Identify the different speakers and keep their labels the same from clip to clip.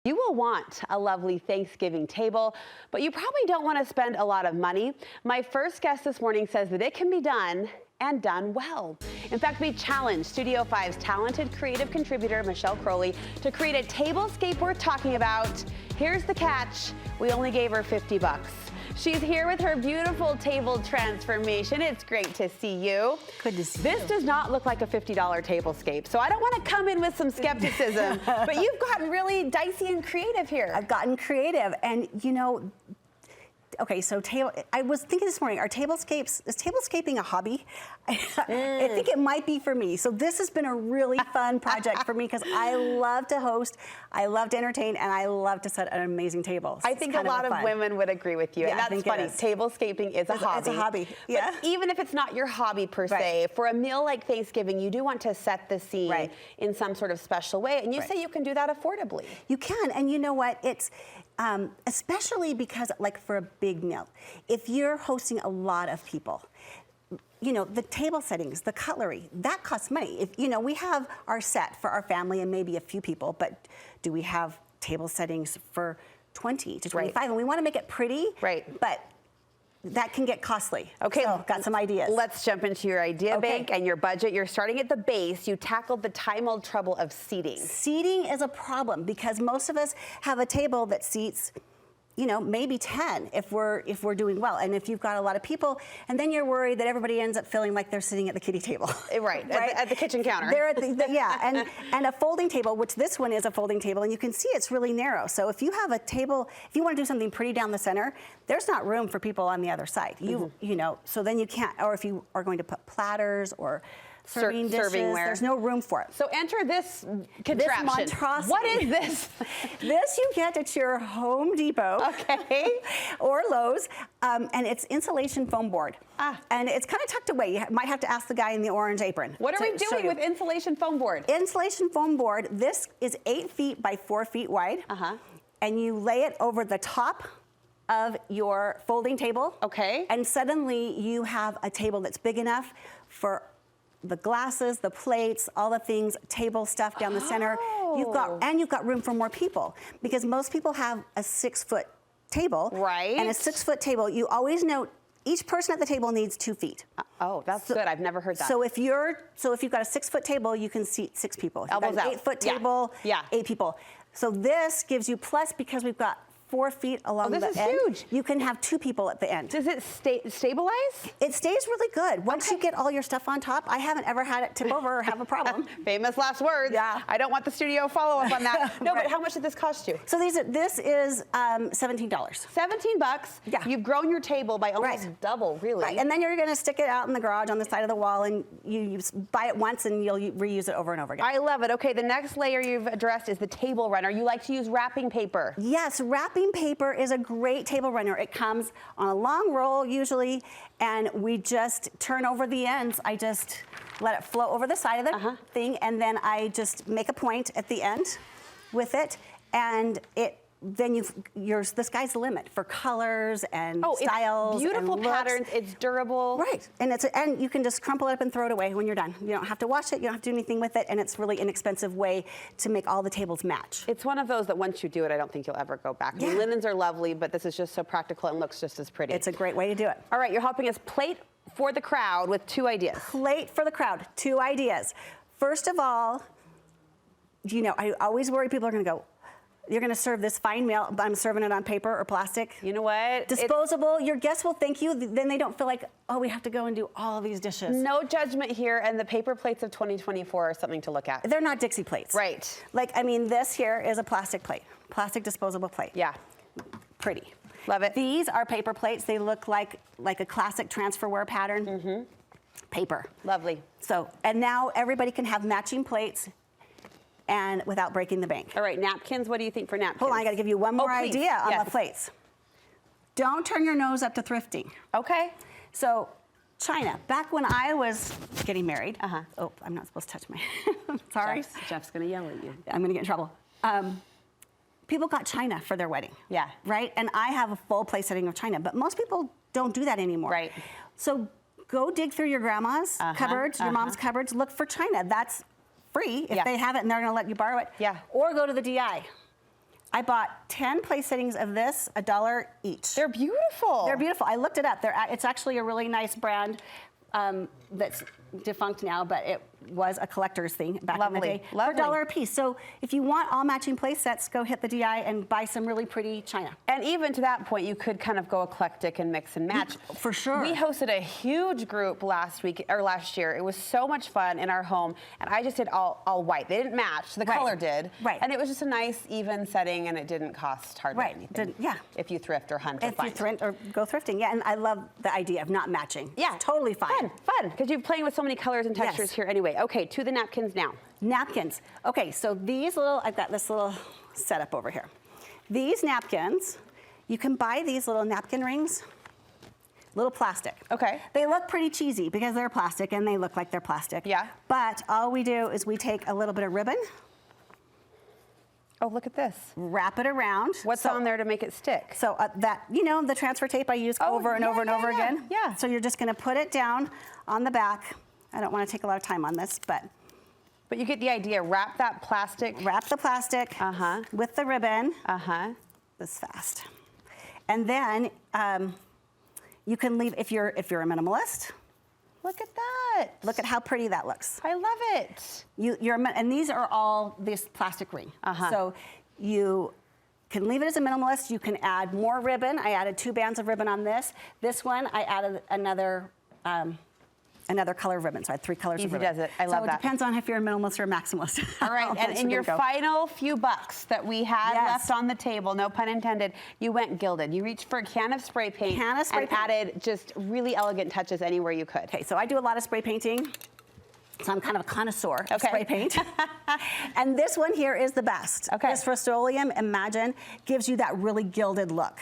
Speaker 1: You will want a lovely Thanksgiving table, but you probably don't want to spend a lot of money. My first guest this morning says that it can be done and done well. In fact, we challenged Studio 5's talented creative contributor, Michelle Crowley, to create a tablescape worth talking about. Here's the catch. We only gave her 50 bucks. She's here with her beautiful table transformation. It's great to see you.
Speaker 2: Good to see you.
Speaker 1: This does not look like a $50 tablescape, so I don't want to come in with some skepticism, but you've gotten really dicey and creative here.
Speaker 2: I've gotten creative, and you know, okay, so I was thinking this morning, is tablescaping a hobby? I think it might be for me. So this has been a really fun project for me because I love to host, I love to entertain, and I love to set an amazing table. So
Speaker 1: I think a lot of women would agree with you,
Speaker 2: Yeah,
Speaker 1: and that's funny. Tablescaping is a hobby.
Speaker 2: It's a hobby, yeah.
Speaker 1: But even if it's not your hobby per se, for a meal like Thanksgiving, you do want to set the scene in some sort of special way, and you say you can do that affordably.
Speaker 2: You can, and you know what? It's especially because, like, for a big meal, if you're hosting a lot of people, you know, the table settings, the cutlery, that costs money. If, you know, we have our set for our family and maybe a few people, but do we have table settings for 20 to 25? And we want to make it pretty, but that can get costly.
Speaker 1: Okay,
Speaker 2: so, got some ideas.
Speaker 1: Let's jump into your idea bank and your budget. You're starting at the base. You tackled the time-old trouble of seating.
Speaker 2: Seating is a problem because most of us have a table that seats, you know, maybe 10 if we're doing well. And if you've got a lot of people, and then you're worried that everybody ends up feeling like they're sitting at the kiddie table.
Speaker 1: Right? At the kitchen counter.
Speaker 2: They're at yeah, and a folding table, which this one is a folding table, and you can see it's really narrow. So if you have a table, if you want to do something pretty down the center, there's not room for people on the other side. You know, so then you can't, or if you are going to put platters or serving dishes, there's no room for it.
Speaker 1: So enter this contraption.
Speaker 2: This monstrosity.
Speaker 1: What is this?
Speaker 2: This you get at your Home Depot, or Lowe's, and it's insulation foam board. And it's kind of tucked away. You might have to ask the guy in the orange apron.
Speaker 1: What are we doing with insulation foam board?
Speaker 2: Insulation foam board. This is 8 feet by 4 feet wide, and you lay it over the top of your folding table. And suddenly you have a table that's big enough for the glasses, the plates, all the things, table stuff down the center. You've got room for more people because most people have a 6-foot table. And a 6-foot table, you always note each person at the table needs 2 feet.
Speaker 1: Oh, that's good. I've never heard that.
Speaker 2: So if you've got a 6-foot table, you can seat 6 people.
Speaker 1: Elbows out.
Speaker 2: 8-foot table, 8 people. So this gives you, plus because we've got 4 feet along the end.
Speaker 1: This is huge.
Speaker 2: You can have 2 people at the end.
Speaker 1: Does it stabilize?
Speaker 2: It stays really good. Once you get all your stuff on top, I haven't ever had it tip over or have a problem.
Speaker 1: Famous last words.
Speaker 2: Yeah.
Speaker 1: I don't want the studio follow-up on that. No, but how much did this cost you?
Speaker 2: So this is $17.
Speaker 1: 17 bucks.
Speaker 2: Yeah.
Speaker 1: You've grown your table by almost double, really.
Speaker 2: And then you're going to stick it out in the garage on the side of the wall, and you buy it once and you'll reuse it over and over again.
Speaker 1: I love it. Okay, the next layer you've addressed is the table runner. You like to use wrapping paper.
Speaker 2: Yes, wrapping paper is a great table runner. It comes on a long roll usually, and we just turn over the ends. I just let it flow over the side of the thing, and then I just make a point at the end with it, and then the sky's the limit for colors and styles.
Speaker 1: It's beautiful
Speaker 2: and
Speaker 1: patterns. It's durable.
Speaker 2: And you can just crumple it up and throw it away when you're done. You don't have to wash it. You don't have to do anything with it. And it's really inexpensive way to make all the tables match.
Speaker 1: It's one of those that once you do it, I don't think you'll ever go back. I mean, linens are lovely, but this is just so practical and looks just as pretty.
Speaker 2: It's a great way to do it.
Speaker 1: All right, you're helping us plate for the crowd with 2 ideas.
Speaker 2: Plate for the crowd, 2 ideas. First of all, you know, I always worry people are going to go, you're going to serve this fine meal, but I'm serving it on paper or plastic.
Speaker 1: You know what?
Speaker 2: Disposable. Your guests will thank you. Then they don't feel like, oh, we have to go and do all of these dishes.
Speaker 1: No judgment here, and the paper plates of 2024 are something to look at.
Speaker 2: They're not Dixie plates. Like, I mean, this here is a plastic plate, plastic disposable plate.
Speaker 1: Yeah.
Speaker 2: Pretty.
Speaker 1: Love it.
Speaker 2: These are paper plates. They look like a classic transferware pattern. Paper.
Speaker 1: Lovely.
Speaker 2: So, and now everybody can have matching plates and without breaking the bank.
Speaker 1: All right, napkins, what do you think for napkins?
Speaker 2: Hold on, I gotta give you one more idea on the plates. Don't turn your nose up to thrifting.
Speaker 1: Okay.
Speaker 2: So, China, back when I was getting married, oh, I'm not supposed to touch my, sorry.
Speaker 1: Jeff's gonna yell at you.
Speaker 2: I'm gonna get in trouble. People got China for their wedding. Right? And I have a full place setting of China, but most people don't do that anymore. So go dig through your grandma's cupboards, your mom's cupboards, look for China. That's free if they have it and they're going to let you borrow it. Or go to the DI. I bought 10 place settings of this, $1 each.
Speaker 1: They're beautiful.
Speaker 2: They're beautiful. I looked it up. It's actually a really nice brand that's defunct now, but it was a collector's thing back in the day.
Speaker 1: Lovely.
Speaker 2: For $1 a piece. So if you want all matching place sets, go hit the DI and buy some really pretty china.
Speaker 1: And even to that point, you could kind of go eclectic and mix and match.
Speaker 2: For sure.
Speaker 1: We hosted a huge group last year. It was so much fun in our home, and I just did all white. They didn't match. The color did.
Speaker 2: Right.
Speaker 1: And it was just a nice, even setting, and it didn't cost hardly anything.
Speaker 2: Yeah.
Speaker 1: If you thrift or hunt or
Speaker 2: If
Speaker 1: find.
Speaker 2: you thrift or go thrifting. Yeah, and I love the idea of not matching.
Speaker 1: Yeah.
Speaker 2: It's totally fine.
Speaker 1: Fun, because you're playing with so many colors and textures here anyway. Okay, to the napkins now.
Speaker 2: Napkins. Okay, so I've got this little setup over here. These napkins, you can buy these little napkin rings, little plastic.
Speaker 1: Okay.
Speaker 2: They look pretty cheesy because they're plastic and they look like they're plastic.
Speaker 1: Yeah.
Speaker 2: But all we do is we take a little bit of ribbon.
Speaker 1: Oh, look at this.
Speaker 2: Wrap it around.
Speaker 1: What's on there to make it stick?
Speaker 2: So the transfer tape I use over and over and over again.
Speaker 1: Yeah.
Speaker 2: So you're just gonna put it down on the back. I don't wanna take a lot of time on this, but
Speaker 1: you get the idea. Wrap that plastic.
Speaker 2: Wrap the plastic with the ribbon. This fast. And then you can leave, if you're a minimalist.
Speaker 1: Look at that.
Speaker 2: Look at how pretty that looks.
Speaker 1: I love it.
Speaker 2: And these are all this plastic ring. So you can leave it as a minimalist. You can add more ribbon. I added 2 bands of ribbon on this. This one, I added another color of ribbon. So I had 3 colors of ribbon.
Speaker 1: Easy does it. I love that.
Speaker 2: So it depends on if you're a minimalist or a maximalist.
Speaker 1: All right, and in your final few bucks that we had left on the table, no pun intended, you went gilded. You reached for a can of spray paint and added just really elegant touches anywhere you could.
Speaker 2: Okay, so I do a lot of spray painting. So I'm kind of a connoisseur of spray paint. And this one here is the best. This Rust-Oleum Imagine gives you that really gilded look.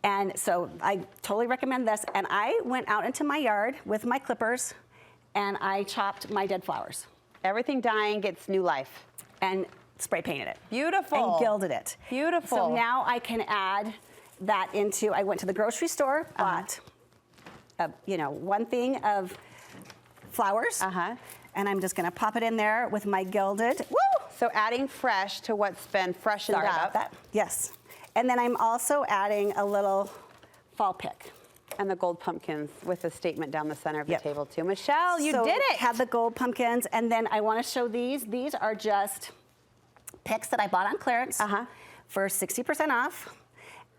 Speaker 2: And so I totally recommend this. And I went out into my yard with my clippers and I chopped my dead flowers.
Speaker 1: Everything dying gets new life.
Speaker 2: And spray painted it.
Speaker 1: Beautiful.
Speaker 2: And gilded it.
Speaker 1: Beautiful.
Speaker 2: So now I can add that into, I went to the grocery store, bought, one thing of flowers. And I'm just gonna pop it in there with my gilded. Woo!
Speaker 1: So adding fresh to what's been freshened up.
Speaker 2: Sorry about that. Yes. And then I'm also adding a little fall pick.
Speaker 1: And the gold pumpkins with a statement down the center of the table too. Michelle, you did it.
Speaker 2: Have the gold pumpkins, and then I wanna show these. These are just picks that I bought on clearance for 60% off.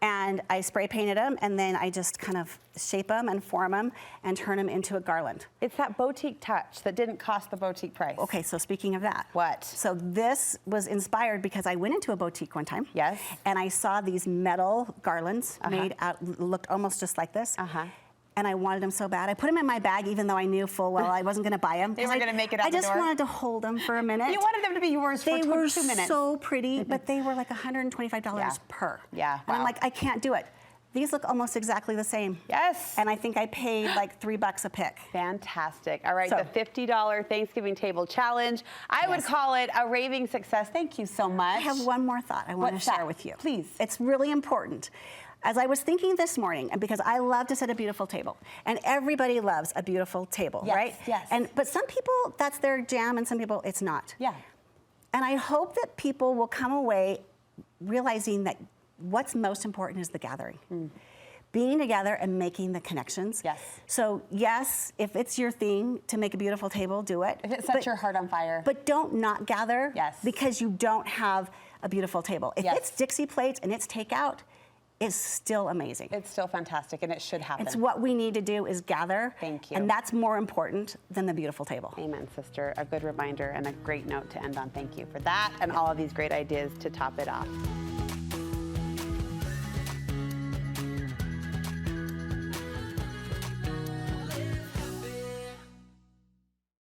Speaker 2: And I spray painted them, and then I just kind of shape them and form them and turn them into a garland.
Speaker 1: It's that boutique touch that didn't cost the boutique price.
Speaker 2: Okay, so speaking of that.
Speaker 1: What?
Speaker 2: So this was inspired because I went into a boutique one time.
Speaker 1: Yes.
Speaker 2: And I saw these metal garlands made out, looked almost just like this. And I wanted them so bad. I put them in my bag even though I knew full well I wasn't gonna buy them.
Speaker 1: They were gonna make it out the door?
Speaker 2: I just wanted to hold them for a minute.
Speaker 1: You wanted them to be yours for 2 minutes.
Speaker 2: They were so pretty, but they were like $125 per.
Speaker 1: Yeah,
Speaker 2: And I'm like, I can't do it. These look almost exactly the same.
Speaker 1: Yes.
Speaker 2: And I think I paid like $3 a pick.
Speaker 1: Fantastic. All right, the $50 Thanksgiving Table Challenge. I would call it a raving success. Thank you so much.
Speaker 2: I have one more thought I want to share with you.
Speaker 1: Please.
Speaker 2: It's really important. As I was thinking this morning, and because I love to set a beautiful table, and everybody loves a beautiful table, right?
Speaker 1: Yes.
Speaker 2: But some people, that's their jam, and some people, it's not.
Speaker 1: Yeah.
Speaker 2: And I hope that people will come away realizing that what's most important is the gathering. Being together and making the connections.
Speaker 1: Yes.
Speaker 2: So yes, if it's your thing to make a beautiful table, do it.
Speaker 1: If it sets your heart on fire.
Speaker 2: But don't not gather because you don't have a beautiful table. If it's Dixie plates and it's takeout, it's still amazing.
Speaker 1: It's still fantastic, and it should happen.
Speaker 2: It's what we need to do is gather.
Speaker 1: Thank you.
Speaker 2: And that's more important than the beautiful table.
Speaker 1: Amen, sister. A good reminder and a great note to end on. Thank you for that and all of these great ideas to top it off.